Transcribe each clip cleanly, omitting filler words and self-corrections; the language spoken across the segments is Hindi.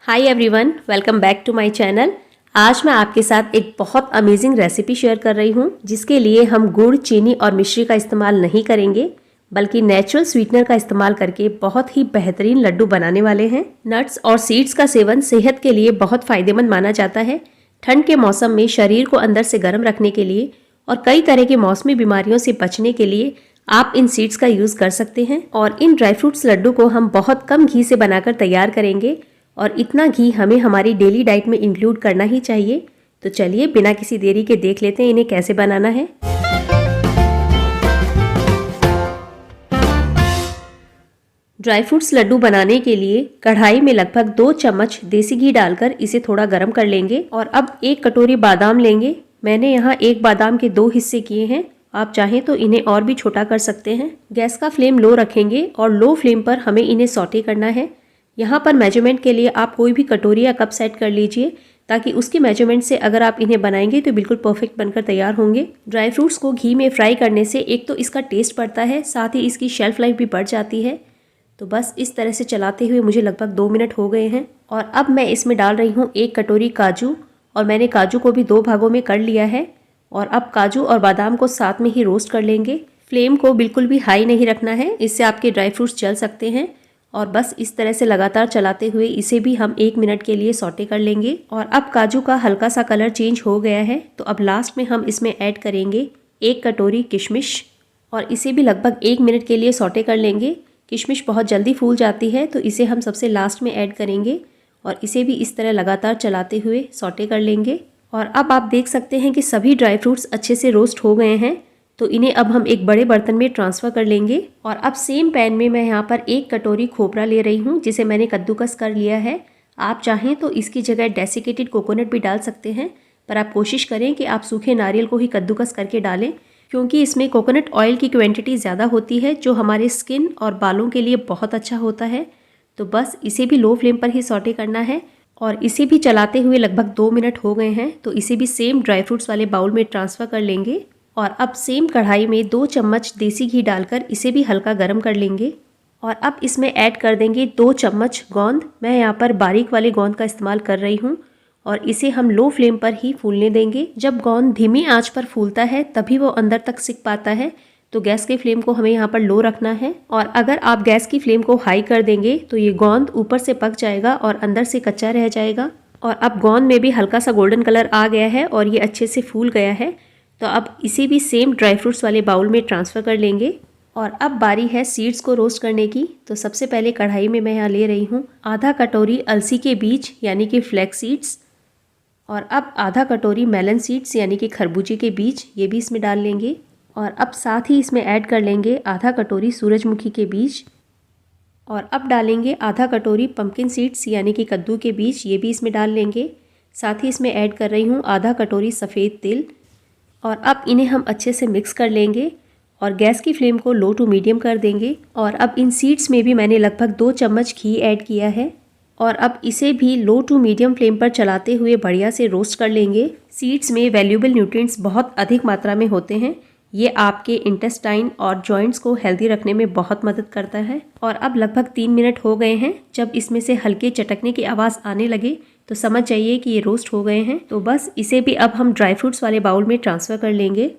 Hi everyone, welcome back to my channel. आज मैं आपके साथ एक बहुत अमेजिंग रेसिपी शेयर कर रही हूँ, जिसके लिए हम गुड़, चीनी और मिश्री का इस्तेमाल नहीं करेंगे, बल्कि नेचुरल स्वीटनर का इस्तेमाल करके बहुत ही बेहतरीन लड्डू बनाने वाले हैं। नट्स और सीड्स का सेवन सेहत के लिए बहुत फायदेमंद माना जाता है। ठंड के मौसम में शरीर को अंदर से गर्म रखने के लिए और कई तरह की मौसमी बीमारियों से बचने के लिए आप इन सीड्स का यूज़ कर सकते हैं। और इन ड्राई फ्रूट्स लड्डू को हम बहुत कम घी से बनाकर तैयार करेंगे और इतना घी हमें हमारी डेली डाइट में इंक्लूड करना ही चाहिए। तो चलिए बिना किसी देरी के देख लेते हैं इन्हें कैसे बनाना है। ड्राई फ्रूट्स लड्डू बनाने के लिए कढ़ाई में लगभग 2 चम्मच देसी घी डालकर इसे थोड़ा गर्म कर लेंगे। और अब 1 कटोरी बादाम लेंगे। मैंने यहाँ एक बादाम के 2 हिस्से किए हैं, आप चाहें तो इन्हें और भी छोटा कर सकते हैं। गैस का फ्लेम लो रखेंगे और लो फ्लेम पर हमें इन्हें सौटे करना है। यहाँ पर मेजरमेंट के लिए आप कोई भी कटोरी या कप सेट कर लीजिए, ताकि उसके मेजरमेंट से अगर आप इन्हें बनाएंगे तो बिल्कुल परफेक्ट बनकर तैयार होंगे। ड्राई फ्रूट्स को घी में फ्राई करने से एक तो इसका टेस्ट बढ़ता है, साथ ही इसकी शेल्फ लाइफ भी बढ़ जाती है। तो बस इस तरह से चलाते हुए मुझे लगभग 2 मिनट हो गए हैं। और अब मैं इसमें डाल रही हूँ 1 कटोरी काजू, और मैंने काजू को भी 2 भागों में कर लिया है। और अब काजू और बादाम को साथ में ही रोस्ट कर लेंगे। फ्लेम को बिल्कुल भी हाई नहीं रखना है, इससे आपके ड्राई फ्रूट्स जल सकते हैं। और बस इस तरह से लगातार चलाते हुए इसे भी हम 1 मिनट के लिए सौटे कर लेंगे। और अब काजू का हल्का सा कलर चेंज हो गया है, तो अब लास्ट में हम इसमें ऐड करेंगे 1 कटोरी किशमिश, और इसे भी लगभग 1 मिनट के लिए सौटे कर लेंगे। किशमिश बहुत जल्दी फूल जाती है, तो इसे हम सबसे लास्ट में ऐड करेंगे और इसे भी इस तरह लगातार चलाते हुए सौटे कर लेंगे। और अब आप देख सकते हैं कि सभी ड्राई फ्रूट्स अच्छे से रोस्ट हो गए हैं, तो इन्हें अब हम एक बड़े बर्तन में ट्रांसफ़र कर लेंगे। और अब सेम पैन में मैं यहाँ पर 1 कटोरी खोपरा ले रही हूँ, जिसे मैंने कद्दूकस कर लिया है। आप चाहें तो इसकी जगह डेसिकेटेड कोकोनट भी डाल सकते हैं, पर आप कोशिश करें कि आप सूखे नारियल को ही कद्दूकस करके डालें, क्योंकि इसमें कोकोनट ऑयल की क्वांटिटी ज़्यादा होती है, जो हमारे स्किन और बालों के लिए बहुत अच्छा होता है। तो बस इसे भी लो फ्लेम पर ही सौटे करना है। और इसे भी चलाते हुए लगभग 2 मिनट हो गए हैं, तो इसे भी सेम ड्राई फ्रूट्स वाले बाउल में ट्रांसफ़र कर लेंगे। और अब सेम कढ़ाई में 2 चम्मच देसी घी डालकर इसे भी हल्का गर्म कर लेंगे। और अब इसमें ऐड कर देंगे 2 चम्मच गोंद। मैं यहाँ पर बारीक वाले गोंद का इस्तेमाल कर रही हूँ, और इसे हम लो फ्लेम पर ही फूलने देंगे। जब गोंद धीमी आंच पर फूलता है तभी वो अंदर तक सिक पाता है, तो गैस के फ्लेम को हमें यहाँ पर लो रखना है। और अगर आप गैस की फ्लेम को हाई कर देंगे तो ये गोंद ऊपर से पक जाएगा और अंदर से कच्चा रह जाएगा। और अब गोंद में भी हल्का सा गोल्डन कलर आ गया है और ये अच्छे से फूल गया है, तो अब इसे भी सेम ड्राई फ्रूट्स वाले बाउल में ट्रांसफ़र कर लेंगे। और अब बारी है सीड्स को रोस्ट करने की। तो सबसे पहले कढ़ाई में मैं यहाँ ले रही हूँ आधा कटोरी अलसी के बीज यानी कि फ्लैक्स सीड्स, और अब आधा कटोरी मेलन सीड्स यानी कि खरबूजे के बीज, ये भी इसमें डाल लेंगे। और अब साथ ही इसमें ऐड कर लेंगे आधा कटोरी सूरजमुखी के बीज, और अब डालेंगे आधा कटोरी पम्पकिन सीड्स यानी कि कद्दू के बीज, ये भी इसमें डाल लेंगे। साथ ही इसमें ऐड कर रही हूँ आधा कटोरी सफ़ेद तिल। और अब इन्हें हम अच्छे से मिक्स कर लेंगे और गैस की फ्लेम को लो टू मीडियम कर देंगे। और अब इन सीड्स में भी मैंने लगभग 2 चम्मच घी ऐड किया है, और अब इसे भी लो टू मीडियम फ्लेम पर चलाते हुए बढ़िया से रोस्ट कर लेंगे। सीड्स में वैल्यूएबल न्यूट्रिएंट्स बहुत अधिक मात्रा में होते हैं। ये आपके इंटेस्टाइन और जॉइंट्स को हेल्दी रखने में बहुत मदद करता है। और अब लगभग 3 मिनट हो गए हैं। जब इसमें से हल्के चटकने की आवाज़ आने लगे तो समझ जाइए कि ये रोस्ट हो गए हैं। तो बस इसे भी अब हम ड्राई फ्रूट्स वाले बाउल में ट्रांसफ़र कर लेंगे।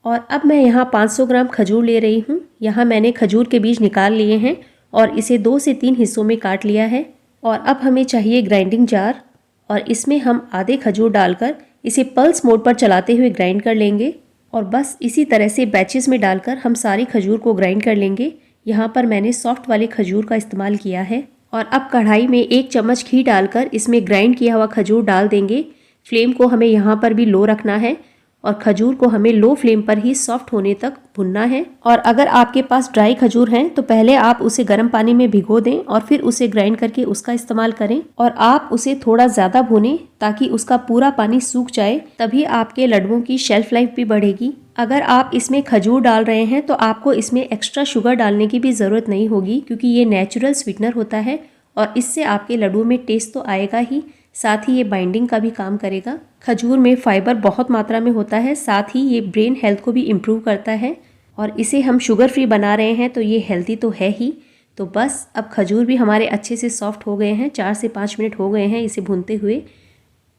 और अब मैं यहाँ 500 ग्राम खजूर ले रही हूँ। यहाँ मैंने खजूर के बीज निकाल लिए हैं और इसे 2 से 3 हिस्सों में काट लिया है। और अब हमें चाहिए ग्राइंडिंग जार, और इसमें हम आधे खजूर डालकर इसे पल्स मोड पर चलाते हुए ग्राइंड कर लेंगे। और बस इसी तरह से बैचेस में डालकर हम सारी खजूर को ग्राइंड कर लेंगे। यहाँ पर मैंने सॉफ्ट वाले खजूर का इस्तेमाल किया है। और अब कढ़ाई में 1 चम्मच घी डालकर इसमें ग्राइंड किया हुआ खजूर डाल देंगे। फ्लेम को हमें यहाँ पर भी लो रखना है और खजूर को हमें लो फ्लेम पर ही सॉफ्ट होने तक भुनना है। और अगर आपके पास ड्राई खजूर हैं तो पहले आप उसे गर्म पानी में भिगो दें और फिर उसे ग्राइंड करके उसका इस्तेमाल करें। और आप उसे थोड़ा ज़्यादा भुनें ताकि उसका पूरा पानी सूख जाए, तभी आपके लड्डुओं की शेल्फ लाइफ भी बढ़ेगी। अगर आप इसमें खजूर डाल रहे हैं तो आपको इसमें एक्स्ट्रा शुगर डालने की भी ज़रूरत नहीं होगी, क्योंकि ये नेचुरल स्वीटनर होता है और इससे आपके लड्डुओं में टेस्ट तो आएगा ही, साथ ही ये बाइंडिंग का भी काम करेगा। खजूर में फाइबर बहुत मात्रा में होता है, साथ ही ये ब्रेन हेल्थ को भी इम्प्रूव करता है। और इसे हम शुगर फ्री बना रहे हैं तो ये हेल्दी तो है ही, तो बस अब खजूर भी हमारे अच्छे से सॉफ्ट हो गए हैं, 4 से 5 मिनट हो गए हैं इसे भूनते हुए।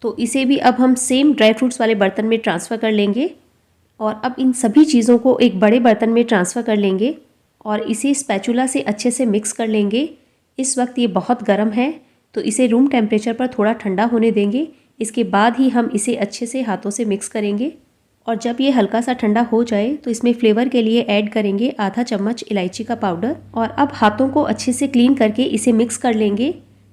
तो इसे भी अब हम सेम ड्राई फ्रूट्स वाले बर्तन में ट्रांसफ़र कर लेंगे और अब इन सभी चीज़ों को एक बड़े बर्तन में ट्रांसफ़र कर लेंगे और इसे स्पैचुला से अच्छे से मिक्स कर लेंगे। इस वक्त ये बहुत गर्म है तो इसे रूम टेम्परेचर पर थोड़ा ठंडा होने देंगे। इसके बाद ही हम इसे अच्छे से हाथों से मिक्स करेंगे और जब ये हल्का सा ठंडा हो जाए तो इसमें फ्लेवर के लिए ऐड करेंगे आधा चम्मच इलायची का पाउडर और अब हाथों को अच्छे से क्लीन करके इसे मिक्स कर लेंगे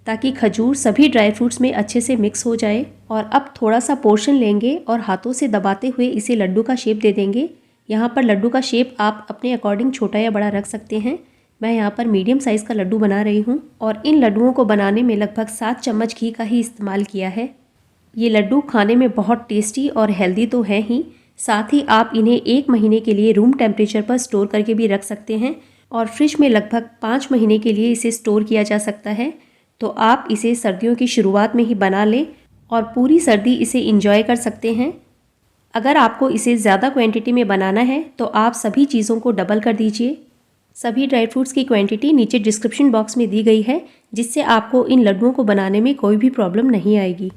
ताकि खजूर सभी ड्राई फ्रूट्स में अच्छे से मिक्स हो जाए। और अब थोड़ा सा पोर्शन लेंगे और हाथों से दबाते हुए इसे लड्डू का शेप दे देंगे। यहाँ पर लड्डू का शेप आप अपने अकॉर्डिंग छोटा या बड़ा रख सकते हैं। मैं यहाँ पर मीडियम साइज़ का लड्डू बना रही हूँ और इन लड्डुओं को बनाने में लगभग 7 चम्मच घी का ही इस्तेमाल किया है। ये लड्डू खाने में बहुत टेस्टी और हेल्दी तो हैं ही, साथ ही आप इन्हें 1 महीने के लिए रूम टेम्परेचर पर स्टोर करके भी रख सकते हैं और फ्रिज में लगभग 5 महीने के लिए इसे स्टोर किया जा सकता है। तो आप इसे सर्दियों की शुरुआत में ही बना लें और पूरी सर्दी इसे इंजॉय कर सकते हैं। अगर आपको इसे ज़्यादा क्वांटिटी में बनाना है तो आप सभी चीज़ों को डबल कर दीजिए। सभी ड्राई फ्रूट्स की क्वांटिटी नीचे डिस्क्रिप्शन बॉक्स में दी गई है, जिससे आपको इन लड्डुओं को बनाने में कोई भी प्रॉब्लम नहीं आएगी।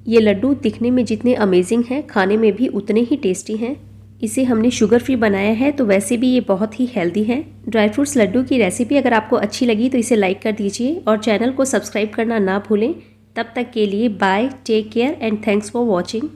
ये लड्डू दिखने में जितने अमेजिंग हैं, खाने में भी उतने ही टेस्टी हैं। इसे हमने शुगर फ्री बनाया है तो वैसे भी ये बहुत ही हेल्दी है। ड्राई फ्रूट्स लड्डू की रेसिपी अगर आपको अच्छी लगी तो इसे लाइक कर दीजिए और चैनल को सब्सक्राइब करना ना भूलें। तब तक के लिए bye, take care and thanks for watching.